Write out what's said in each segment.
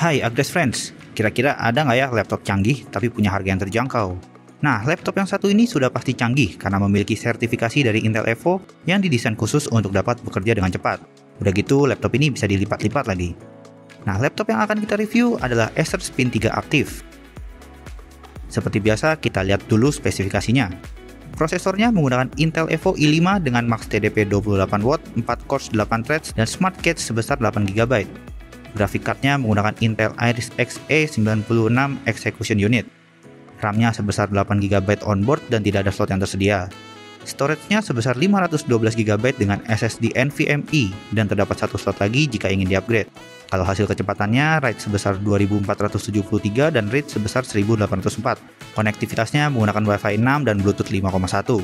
Hai Agres Friends, kira-kira ada nggak ya laptop canggih tapi punya harga yang terjangkau? Nah, laptop yang satu ini sudah pasti canggih karena memiliki sertifikasi dari Intel Evo yang didesain khusus untuk dapat bekerja dengan cepat. Udah gitu, laptop ini bisa dilipat-lipat lagi. Nah, laptop yang akan kita review adalah Acer Spin 3 Active. Seperti biasa, kita lihat dulu spesifikasinya. Prosesornya menggunakan Intel Evo i5 dengan max TDP 28W, 4 cores 8 threads, dan Smart Cache sebesar 8GB. Grafik cardnya menggunakan Intel Iris Xe 96 Execution Unit. RAM-nya sebesar 8GB onboard dan tidak ada slot yang tersedia. Storage-nya sebesar 512GB dengan SSD NVMe dan terdapat satu slot lagi jika ingin di-upgrade. Kalau hasil kecepatannya, write sebesar 2473 dan read sebesar 1804. Konektivitasnya menggunakan Wi-Fi 6 dan Bluetooth 5.1.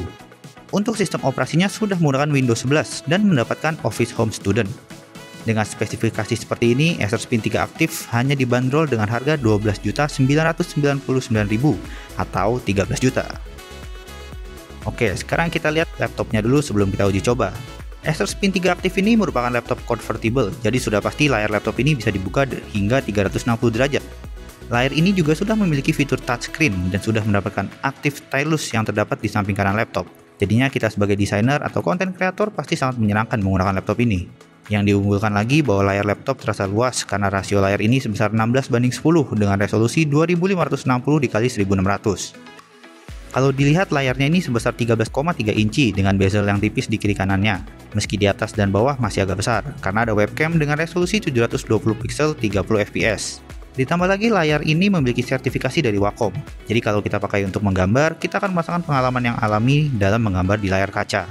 Untuk sistem operasinya sudah menggunakan Windows 11 dan mendapatkan Office Home Student. Dengan spesifikasi seperti ini, Acer Spin 3 Active hanya dibanderol dengan harga 12.999.000 atau 13 juta. Oke, sekarang kita lihat laptopnya dulu sebelum kita uji coba. Acer Spin 3 Active ini merupakan laptop convertible, jadi sudah pasti layar laptop ini bisa dibuka hingga 360 derajat. Layar ini juga sudah memiliki fitur touchscreen dan sudah mendapatkan active stylus yang terdapat di samping kanan laptop. Jadinya kita sebagai desainer atau content creator pasti sangat menyenangkan menggunakan laptop ini. Yang diunggulkan lagi bahwa layar laptop terasa luas karena rasio layar ini sebesar 16:10 dengan resolusi 2560x1600. Kalau dilihat layarnya ini sebesar 13,3 inci dengan bezel yang tipis di kiri kanannya, meski di atas dan bawah masih agak besar karena ada webcam dengan resolusi 720 pixel 30 fps. Ditambah lagi layar ini memiliki sertifikasi dari Wacom, jadi kalau kita pakai untuk menggambar, kita akan merasakan pengalaman yang alami dalam menggambar di layar kaca.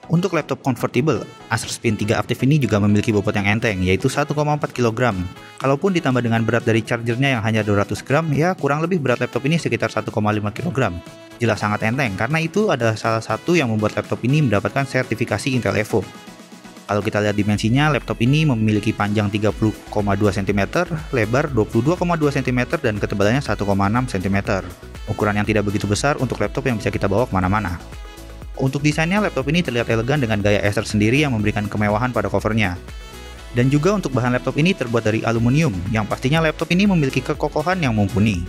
Untuk laptop convertible, Acer Spin 3 Active ini juga memiliki bobot yang enteng, yaitu 1,4 kg. Kalaupun ditambah dengan berat dari chargernya yang hanya 200 gram, ya kurang lebih berat laptop ini sekitar 1,5 kg. Jelas sangat enteng, karena itu adalah salah satu yang membuat laptop ini mendapatkan sertifikasi Intel Evo. Kalau kita lihat dimensinya, laptop ini memiliki panjang 30,2 cm, lebar 22,2 cm, dan ketebalannya 1,6 cm. Ukuran yang tidak begitu besar untuk laptop yang bisa kita bawa kemana-mana. Untuk desainnya, laptop ini terlihat elegan dengan gaya Acer sendiri yang memberikan kemewahan pada covernya. Dan juga untuk bahan laptop ini terbuat dari aluminium, yang pastinya laptop ini memiliki kekokohan yang mumpuni.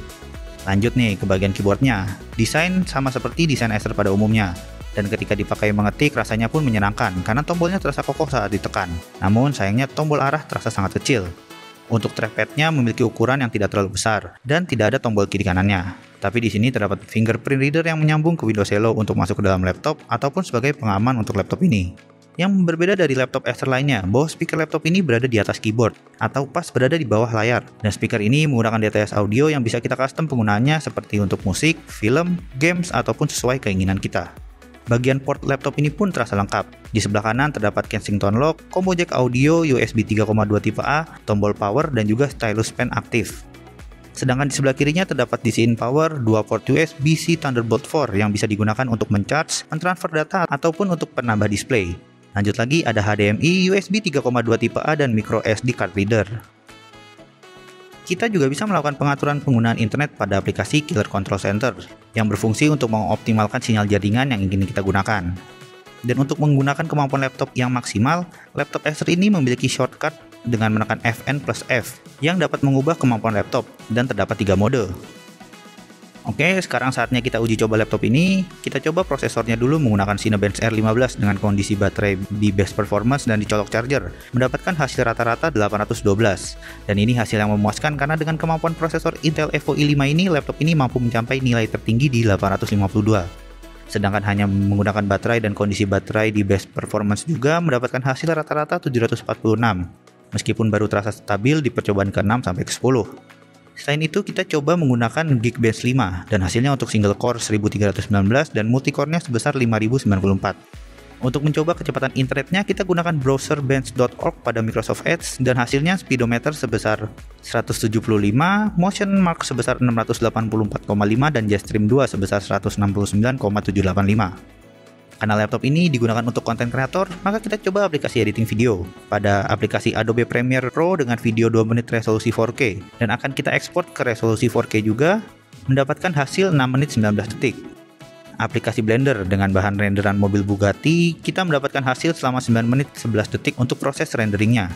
Lanjut nih ke bagian keyboardnya. Desain sama seperti desain Acer pada umumnya. Dan ketika dipakai mengetik, rasanya pun menyenangkan karena tombolnya terasa kokoh saat ditekan. Namun sayangnya tombol arah terasa sangat kecil. Untuk trackpad-nya memiliki ukuran yang tidak terlalu besar dan tidak ada tombol kiri kanannya. Tapi di sini terdapat fingerprint reader yang menyambung ke Windows Hello untuk masuk ke dalam laptop ataupun sebagai pengaman untuk laptop ini. Yang berbeda dari laptop Acer lainnya, bahwa speaker laptop ini berada di atas keyboard atau pas berada di bawah layar. Dan speaker ini menggunakan DTS audio yang bisa kita custom penggunaannya seperti untuk musik, film, games, ataupun sesuai keinginan kita. Bagian port laptop ini pun terasa lengkap. Di sebelah kanan terdapat Kensington lock, combo jack audio, USB 3.2 tipe A, tombol power, dan juga stylus pen aktif. Sedangkan di sebelah kirinya terdapat DC in power, 2 port USB-C Thunderbolt 4 yang bisa digunakan untuk mencharge, mentransfer data, ataupun untuk penambah display. Lanjut lagi ada HDMI, USB 3.2 tipe A, dan micro SD card reader. Kita juga bisa melakukan pengaturan penggunaan internet pada aplikasi Killer Control Center yang berfungsi untuk mengoptimalkan sinyal jaringan yang ingin kita gunakan. Dan untuk menggunakan kemampuan laptop yang maksimal, laptop Acer ini memiliki shortcut dengan menekan Fn+F yang dapat mengubah kemampuan laptop dan terdapat 3 mode. Oke, sekarang saatnya kita uji coba laptop ini. Kita coba prosesornya dulu menggunakan Cinebench R15 dengan kondisi baterai di best performance dan dicolok charger, mendapatkan hasil rata-rata 812. Dan ini hasil yang memuaskan karena dengan kemampuan prosesor Intel Evo i5 ini, laptop ini mampu mencapai nilai tertinggi di 852. Sedangkan hanya menggunakan baterai dan kondisi baterai di best performance juga mendapatkan hasil rata-rata 746. Meskipun baru terasa stabil di percobaan ke-6 sampai ke-10. Selain itu, kita coba menggunakan Geekbench 5 dan hasilnya untuk single core 1319 dan multicore-nya sebesar 5094. Untuk mencoba kecepatan internetnya, kita gunakan browser bench.org pada Microsoft Edge dan hasilnya speedometer sebesar 175, motion mark sebesar 684,5 dan Jetstream 2 sebesar 169,785. Karena laptop ini digunakan untuk konten kreator, maka kita coba aplikasi editing video pada aplikasi Adobe Premiere Pro dengan video 2 menit resolusi 4K dan akan kita ekspor ke resolusi 4K juga mendapatkan hasil 6 menit 19 detik. Aplikasi Blender dengan bahan renderan mobil Bugatti, kita mendapatkan hasil selama 9 menit 11 detik untuk proses renderingnya.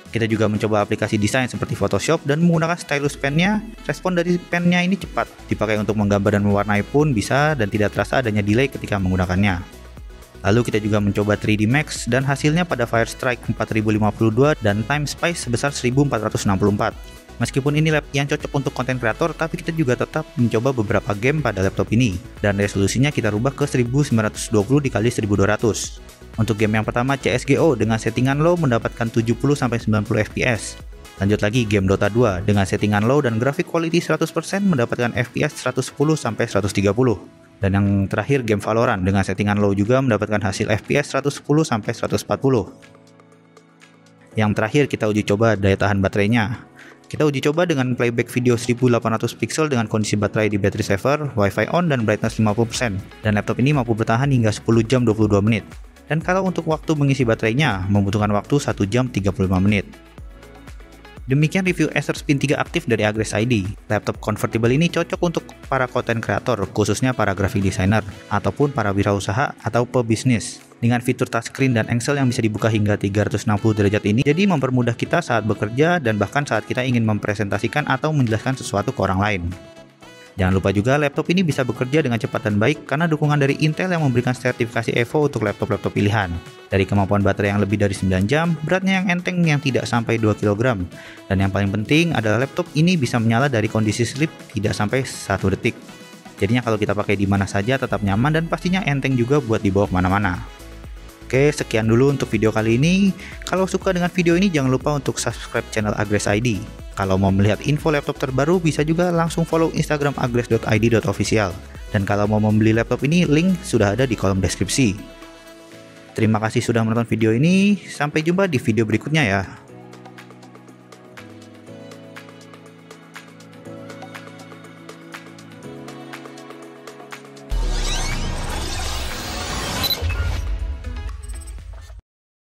Kita juga mencoba aplikasi desain seperti Photoshop dan menggunakan stylus pennya. Respon dari pennya ini cepat, dipakai untuk menggambar dan mewarnai pun bisa dan tidak terasa adanya delay ketika menggunakannya. Lalu kita juga mencoba 3D Max dan hasilnya pada Firestrike 4052 dan Time Spice sebesar 1464. Meskipun ini lab yang cocok untuk konten kreator, tapi kita juga tetap mencoba beberapa game pada laptop ini dan resolusinya kita rubah ke 1920 x 1200. Untuk game yang pertama CSGO dengan settingan low mendapatkan 70-90 fps. Lanjut lagi game Dota 2 dengan settingan low dan grafik quality 100% mendapatkan fps 110-130. Dan yang terakhir game Valorant dengan settingan low juga mendapatkan hasil fps 110-140. Yang terakhir kita uji coba daya tahan baterainya. Kita uji coba dengan playback video 1800 pixel dengan kondisi baterai di battery saver, wifi on, dan brightness 50%. Dan laptop ini mampu bertahan hingga 10 jam 22 menit. Dan kalau untuk waktu mengisi baterainya, membutuhkan waktu 1 jam 35 menit. Demikian review Acer Spin 3 aktif dari Agres ID. Laptop convertible ini cocok untuk para content creator, khususnya para graphic designer, ataupun para wirausaha atau pebisnis. Dengan fitur touchscreen dan engsel yang bisa dibuka hingga 360 derajat ini, jadi mempermudah kita saat bekerja dan bahkan saat kita ingin mempresentasikan atau menjelaskan sesuatu ke orang lain. Jangan lupa juga laptop ini bisa bekerja dengan cepat dan baik karena dukungan dari Intel yang memberikan sertifikasi Evo untuk laptop-laptop pilihan. Dari kemampuan baterai yang lebih dari 9 jam, beratnya yang enteng yang tidak sampai 2 kg. Dan yang paling penting adalah laptop ini bisa menyala dari kondisi sleep tidak sampai 1 detik. Jadinya kalau kita pakai di mana saja tetap nyaman dan pastinya enteng juga buat dibawa kemana-mana. Oke, sekian dulu untuk video kali ini. Kalau suka dengan video ini jangan lupa untuk subscribe channel Agres ID. Kalau mau melihat info laptop terbaru bisa juga langsung follow Instagram agres.id.official. Dan kalau mau membeli laptop ini, link sudah ada di kolom deskripsi. Terima kasih sudah menonton video ini, sampai jumpa di video berikutnya ya.